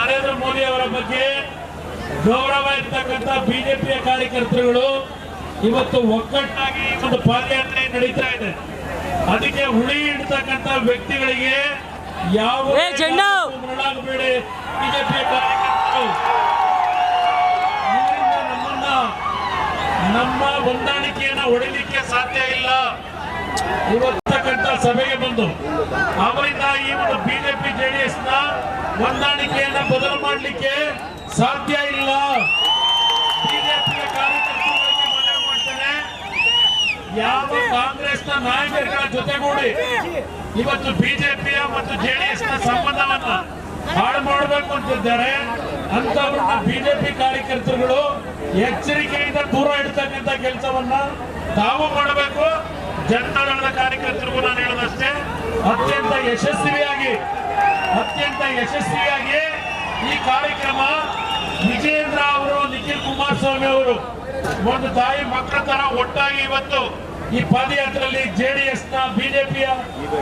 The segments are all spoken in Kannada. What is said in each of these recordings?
ನರೇಂದ್ರ ಮೋದಿ ಅವರ ಬಗ್ಗೆ ಗೌರವ ಇರ್ತಕ್ಕಂಥ ಬಿಜೆಪಿಯ ಕಾರ್ಯಕರ್ತರುಗಳು ಇವತ್ತು ಒಗ್ಗಟ್ಟಾಗಿ ಒಂದು ಪಾದಯಾತ್ರೆ ನಡೀತಾ ಇದೆ. ಅದಕ್ಕೆ ಹುಳಿ ಇಡ್ತಕ್ಕಂಥ ವ್ಯಕ್ತಿಗಳಿಗೆ ಯಾವ ಮರಳಾಗಬೇಡಿ ಬಿಜೆಪಿಯ ಕಾರ್ಯಕರ್ತರು. ನಮ್ಮ ಹೊಂದಾಣಿಕೆಯನ್ನ ಹೊಡಿಲಿಕ್ಕೆ ಸಾಧ್ಯ ಇಲ್ಲ. ಇವತ್ತಕ್ಕಂತ ಸಭೆಗೆ ಬಂದು ಅವರಿಂದ ಈ ಒಂದು ಬಿಜೆಪಿ ಜೆಡಿಎಸ್ ನ ಹೊಂದಾಣಿಕೆಯನ್ನ ಬದಲು ಮಾಡಲಿಕ್ಕೆ ಸಾಧ್ಯ ಇಲ್ಲ. ಬಿಜೆಪಿಯ ಕಾರ್ಯಕರ್ತರಿಗೆ ಮನವಿ ಮಾಡ್ತೇನೆ, ಯಾವ ಕಾಂಗ್ರೆಸ್ನ ನಾಯಕರುಗಳ ಜೊತೆಗೂಡಿ ಇವತ್ತು ಬಿಜೆಪಿಯ ಮತ್ತು ಜೆಡಿಎಸ್ ನ ಸಂಬಂಧವನ್ನ ಹಾಳು ಮಾಡಬೇಕು ಅಂತಿದ್ದಾರೆ ಅಂತವ್ರನ್ನ ಬಿಜೆಪಿ ಕಾರ್ಯಕರ್ತರುಗಳು ಎಚ್ಚರಿಕೆಯಿಂದ ದೂರ ಇಡ್ತಕ್ಕಂಥ ಕೆಲಸವನ್ನ ತಾವು ಮಾಡಬೇಕು. ಜನತಾದಳದ ಕಾರ್ಯಕರ್ತರಿಗೂ ನಾನು ಹೇಳೋದಷ್ಟೇ, ಅತ್ಯಂತ ಯಶಸ್ವಿಯಾಗಿ ಈ ಕಾರ್ಯಕ್ರಮ ವಿಜೇಂದ್ರ ಅವರು, ನಿಖಿಲ್ ಕುಮಾರಸ್ವಾಮಿ ಅವರು ಒಂದು ತಾಯಿ ಮಕ್ಕಳ ತರ ಒಟ್ಟಾಗಿ ಇವತ್ತು ಈ ಪಾದಯಾತ್ರೆಯಲ್ಲಿ ಜೆಡಿಎಸ್ ನ ಬಿಜೆಪಿಯ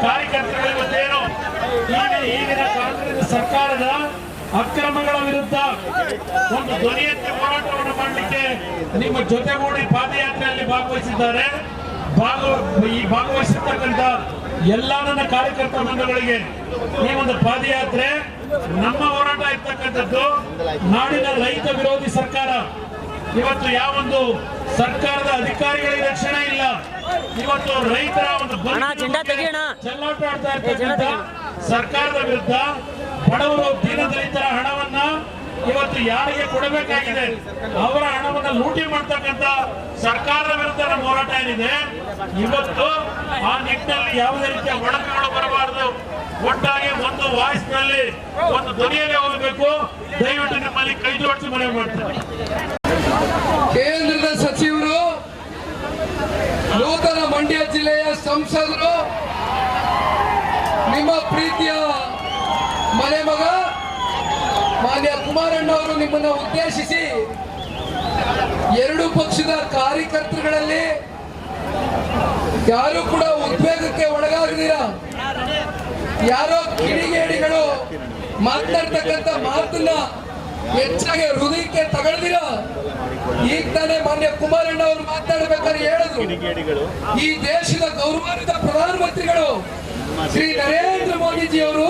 ಕಾರ್ಯಕರ್ತರು ಇವತ್ತೇನು ಈಗಿನ ಕಾಂಗ್ರೆಸ್ ಸರ್ಕಾರದ ಅಕ್ರಮಗಳ ವಿರುದ್ಧ ಒಂದು ಧ್ವನಿ ಎತ್ತಿ ಹೋರಾಟವನ್ನು ಮಾಡಲಿಕ್ಕೆ ನಿಮ್ಮ ಜೊತೆಗೂಡಿ ಪಾದಯಾತ್ರೆಯಲ್ಲಿ ಭಾಗವಹಿಸಿದ್ದಾರೆ. ಈ ಭಾಗವಹಿಸಿರ್ತಕ್ಕಂಥ ಎಲ್ಲ ನನ್ನ ಕಾರ್ಯಕರ್ತ ಬಂಧುಗಳಿಗೆ ಈ ಒಂದು ಪಾದಯಾತ್ರೆ ನಮ್ಮ ಹೋರಾಟ ಇರ್ತಕ್ಕಂಥದ್ದು ನಾಡಿನ ರೈತ ವಿರೋಧಿ ಸರ್ಕಾರ. ಇವತ್ತು ಯಾವೊಂದು ಸರ್ಕಾರದ ಅಧಿಕಾರಿಗಳಿಗೆ ರಕ್ಷಣೆ ಇಲ್ಲ. ಇವತ್ತು ರೈತರ ಒಂದು ಚೆಲ್ಲಾಟ ಆಡ್ತಾ ಇರ್ತಕ್ಕಂಥ ಸರ್ಕಾರದ ವಿರುದ್ಧ ಬಡವರು ದೀನದಲಿತರ ಹಣವನ್ನ ಇವತ್ತು ಯಾರಿಗೆ ಕೊಡಬೇಕಾಗಿದೆ ಅವರ ಹಣವನ್ನ ಲೂಟಿ ಮಾಡ್ತಕ್ಕಂಥ ಸರ್ಕಾರದ ವಿರುದ್ಧ ನಮ್ಮ ಹೋರಾಟ ಏನಿದೆ ಇವತ್ತು ಆ ನಿಟ್ಟಿನಲ್ಲಿ ಯಾವುದೇ ರೀತಿಯ ಒಡಕುಗಳು ಬರಬಾರದು. ಒಟ್ಟಾಗಿ ಒಂದು ವಾಯ್ಸ್ ನಲ್ಲಿ ಒಂದು ಧ್ವನಿಯಲ್ಲಿ ಹೋಗಬೇಕು. ದಯವಿಟ್ಟು ನಿಮ್ಮಲ್ಲಿ ಕೈ ಜೋಡಿಸಿ ಮನವಿ ಮಾಡ್ತಾರೆ. ಕೇಂದ್ರದ ಸಚಿವರು, ನೂತನ ಮಂಡ್ಯ ಜಿಲ್ಲೆಯ ಸಂಸದರು, ನಿಮ್ಮ ಪ್ರೀತಿಯ ಮನೆ ಮಗ ಮಾನ್ಯ ಕುಮಾರಣ್ಣ ಅವರು ನಿಮ್ಮನ್ನು ಉದ್ದೇಶಿಸಿ ಎರಡು ಪಕ್ಷದ ಕಾರ್ಯಕರ್ತರುಗಳಲ್ಲಿ ಯಾರು ಕೂಡ ಉದ್ವೇಗಕ್ಕೆ ಒಳಗಾಗದಿರ, ಯಾರೋ ಕಿಡಿಗೇಡಿಗಳು ಮಾತನಾಡ್ತಕ್ಕಂಥ ಮಾತನ್ನ ಹೆಚ್ಚಾಗಿ ಹೃದಯಕ್ಕೆ ತಗೊಳ್ದಿರ. ಈಗ ತಾನೇ ಮಾನ್ಯ ಕುಮಾರಣ್ಣ ಅವರು ಮಾತನಾಡಬೇಕಾದ್ರೆ ಹೇಳಿದ್ರು, ಈ ದೇಶದ ಗೌರವಾನ್ವಿತ ಪ್ರಧಾನಮಂತ್ರಿಗಳು ಶ್ರೀ ನರೇಂದ್ರ ಮೋದಿಜಿ ಅವರು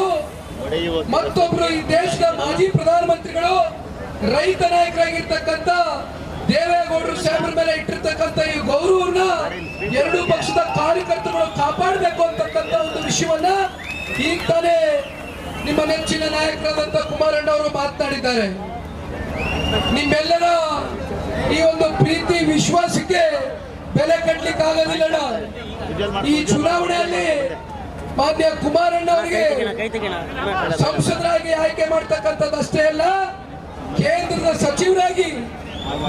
ಮತ್ತೊಬ್ರು ಈ ದೇಶದ ಮಾಜಿ ಪ್ರಧಾನಮಂತ್ರಿಗಳು ರೈತ ನಾಯಕರಾಗಿರ್ತಕ್ಕಂಥ ದೇವೇಗೌಡರು ಸಾಹೇಬ್ರ ಮೇಲೆ ಇಟ್ಟಿರ್ತಕ್ಕಂಥ ಈ ಗೌರವವನ್ನ ಎರಡು ಪಕ್ಷದ ಕಾರ್ಯಕರ್ತರುಗಳು ಕಾಪಾಡಬೇಕು ಅಂತಕ್ಕಂಥ ಒಂದು ವಿಷಯವನ್ನ ಈಗ ತಾನೇ ನಿಮ್ಮ ನೆಚ್ಚಿನ ನಾಯಕರಾದಂತ ಕುಮಾರಣ್ಣ ಅವರು ಮಾತನಾಡಿದ್ದಾರೆ. ನಿಮ್ಮೆಲ್ಲರ ಈ ಒಂದು ಪ್ರೀತಿ ವಿಶ್ವಾಸಕ್ಕೆ ಬೆಲೆ ಕಟ್ಟಲಿಕ್ಕೆ ಆಗೋದಿಲ್ಲ. ಈ ಚುನಾವಣೆಯಲ್ಲಿ ಮಾನ್ಯ ಕುಮಾರಣ್ಣ ಅವರಿಗೆ ಸಂಸದರಾಗಿ ಆಯ್ಕೆ ಮಾಡ್ತಕ್ಕಂಥದ್ದು ಅಷ್ಟೇ ಅಲ್ಲ, ಕೇಂದ್ರದ ಸಚಿವರಾಗಿ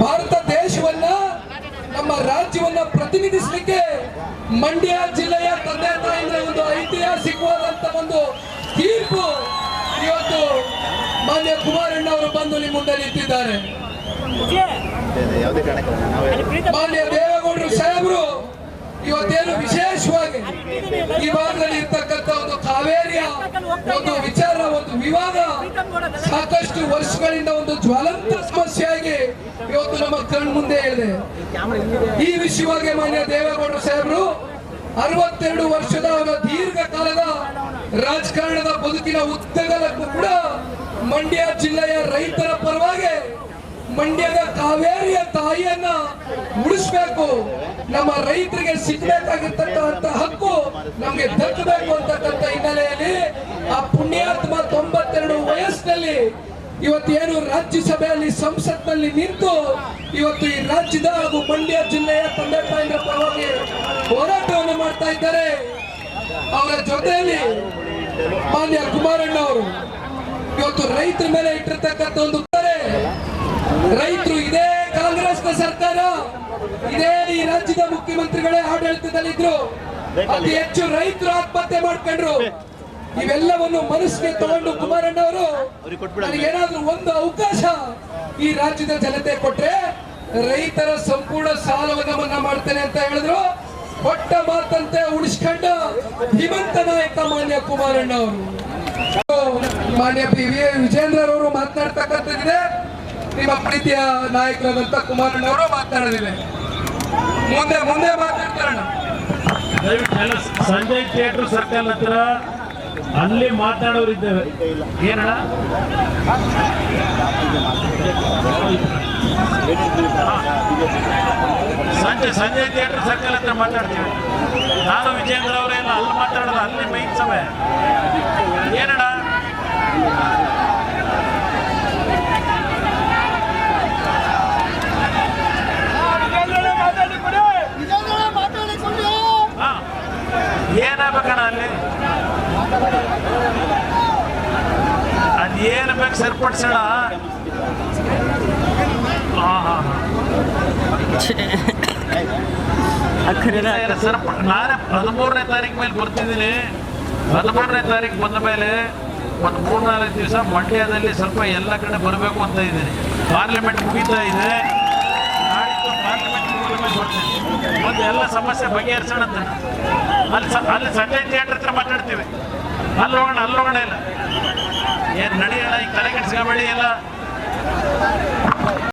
ಭಾರತ ದೇಶವನ್ನ, ನಮ್ಮ ರಾಜ್ಯವನ್ನ ಪ್ರತಿನಿಧಿಸಲಿಕ್ಕೆ ಮಂಡ್ಯ ಜಿಲ್ಲೆಯ ತಂದೆ ತಾಯಿಗಳ ಒಂದು ಐತಿಹಾಸಿಕವಾದಂತ ಒಂದು ತೀರ್ಪು ಇವತ್ತು ಮಾನ್ಯ ಕುಮಾರಣ್ಣ ಅವರು ಬಂದು ನಿಮ್ಮ ಮುಂದೆ ನಿಂತಿದ್ದಾರೆ. ಮಾನ್ಯ ದೇವೇಗೌಡರು ಸಾಹೇಬರು ಇವತ್ತೇನು ವಿಶೇಷವಾಗಿ ಈ ಭಾಗದಲ್ಲಿ ಇರ್ತಕ್ಕಂಥ ಒಂದು ಕಾವೇರಿಯ ಒಂದು ವಿಚಾರ, ಒಂದು ವಿವಾದ ಸಾಕಷ್ಟು ವರ್ಷಗಳಿಂದ ಒಂದು ಜ್ವಲಂತ ಸಮಸ್ಯೆಯಾಗಿ ಇವತ್ತು ನಮ್ಮ ಕಣ್ಣು ಮುಂದೆ ಇದೆ. ಈ ವಿಷಯವಾಗಿ ಮಾನ್ಯ ದೇವೇಗೌಡರು ಸಾಹೇಬರು 62 ವರ್ಷದ ಅವರ ದೀರ್ಘಕಾಲದ ರಾಜಕಾರಣದ ಬದುಕಿನ ಉದ್ದಗಲಕ್ಕೂ ಕೂಡ ಮಂಡ್ಯ ಜಿಲ್ಲೆಯ ರೈತರ ಪರವಾಗಿ ಮಂಡ್ಯದ ಕಾವೇರಿಯ ತಾಯಿಯನ್ನ ಉಳಿಸಬೇಕು, ನಮ್ಮ ರೈತರಿಗೆ ಸಿಗಬೇಕಾಗಿರ್ತಕ್ಕಂಥ ಹಕ್ಕು ನಮ್ಗೆ ದಕ್ಕಬೇಕು ಅಂತಕ್ಕಂಥ ಹಿನ್ನೆಲೆಯಲ್ಲಿ ಆ ಪುಣ್ಯಾತ್ಮ 92 ವಯಸ್ಸಿನಲ್ಲಿ ಇವತ್ತೇನು ರಾಜ್ಯಸಭೆಯಲ್ಲಿ ಸಂಸತ್ನಲ್ಲಿ ನಿಂತು ಇವತ್ತು ಈ ರಾಜ್ಯದ ಹಾಗೂ ಮಂಡ್ಯ ಜಿಲ್ಲೆಯ ತಂದೆ ತಾಯಿಗಳ ಪರವಾಗಿ ಹೋರಾಟವನ್ನು ಮಾಡ್ತಾ ಇದ್ದಾರೆ. ಅವರ ಜೊತೆಯಲ್ಲಿ ಮಾನ್ಯ ಕುಮಾರಣ್ಣ ಅವರು ಇವತ್ತು ರೈತರ ಮೇಲೆ ಇಟ್ಟಿರ್ತಕ್ಕಂಥ ಒಂದು ರೈತರು ಇದೇ ಕಾಂಗ್ರೆಸ್ನ ಸರ್ಕಾರ, ಇದೇ ಈ ರಾಜ್ಯದ ಮುಖ್ಯಮಂತ್ರಿಗಳೇ ಆಡಳಿತದಲ್ಲಿದ್ರು, ಅತಿ ಹೆಚ್ಚು ರೈತರು ಆತ್ಮಹತ್ಯೆ ಮಾಡ್ಕೊಂಡ್ರು. ಇವೆಲ್ಲವನ್ನು ಮನಸ್ಸಿಗೆ ತಗೊಂಡು ಕುಮಾರಣ್ಣ ಅವರು ನನಗೇನಾದ್ರೂ ಒಂದು ಅವಕಾಶ ಈ ರಾಜ್ಯದ ಜನತೆ ಕೊಟ್ರೆ ರೈತರ ಸಂಪೂರ್ಣ ಸಾಲವನ್ನು ಮನ್ನಾ ಮಾಡ್ತೇನೆ ಅಂತ ಹೇಳಿದ್ರು. ಕೊಟ್ಟ ಮಾತಂತೆ ಉಳಿಸ್ಕೊಂಡ ಧೀಮಂತ ನಾಯಕ ಮಾನ್ಯ ಕುಮಾರಣ್ಣ ಅವರು. ಮಾನ್ಯ ವಿಜೇಂದ್ರರವರು ಮಾತನಾಡ್ತಕ್ಕಂಥದ್ದಿದೆ, ನಿಮ್ಮ ಪ್ರೀತಿಯ ನಾಯಕರಾದಂತ ಕುಮಾರಣ್ಣವರು ಮಾತನಾಡೋದಿದೆ. ಮುಂದೆ ಮುಂದೆ ಮಾತಾಡ್ತಾರಣ್ಣ. ದಯವಿಟ್ಟು ಸಂಜಯ್ ಥಿಯೇಟರ್ ಸರ್ಕಲ್ ಹತ್ರ ಅಲ್ಲಿ ಮಾತನಾಡೋರಿದ್ದೇವೆ. ಏನಣ್ಣ ಸಂಜಯ್ ಥಿಯೇಟರ್ ಸರ್ಕಲ್ ಹತ್ರ ಮಾತಾಡ್ತೀವಿ. ನಾನು ವಿಜೇಂದ್ರ ಅವರೆಲ್ಲ ಅಲ್ಲಿ ಮಾತಾಡೋದು, ಅಲ್ಲಿ ಮೈನ್ ಸಮಯ. ಏನಣ್ಣ ಏನಾಗಬೇಕಣ್ಣ ಅಲ್ಲಿ? ಅದೇನು ಬೇಕು ಸರಿಪಡಿಸೋಣ. ನಾನೇ 13ನೇ ತಾರೀಕು ಮೇಲೆ ಬರ್ತಿದ್ದೀನಿ. 13ನೇ ತಾರೀಕು ಬಂದ ಮೇಲೆ ಒಂದು 3-4 ದಿವಸ ಮಂಡ್ಯದಲ್ಲಿ ಸ್ವಲ್ಪ ಎಲ್ಲ ಕಡೆ ಬರಬೇಕು ಅಂತ ಇದ್ದೀನಿ. ಪಾರ್ಲಿಮೆಂಟ್ ಮುಗೀತಾ ಇದೆ, ನಾಡಿದ್ದು ಪಾರ್ಲಿಮೆಂಟ್ ಮುಗಿದ ಮೇಲೆ ಬರ್ತೀನಿ. ಒಂದು ಎಲ್ಲ ಸಮಸ್ಯೆ ಬಗೆಹರಿಸೋಣ ಅಂತ. ಅಲ್ಲಿ ಸಂಜಯ್ ಥಿಯೇಟರ್ ಹತ್ರ ಮಾತಾಡ್ತೀವಿ. ಅಲ್ಲೋಗೋಣ ಇಲ್ಲ ಏನು ನಡೆಯೋಣ, ಈ ತಲೆ ಕೆಡಿಸ್ಕೊಬೇಡಿ ಎಲ್ಲ.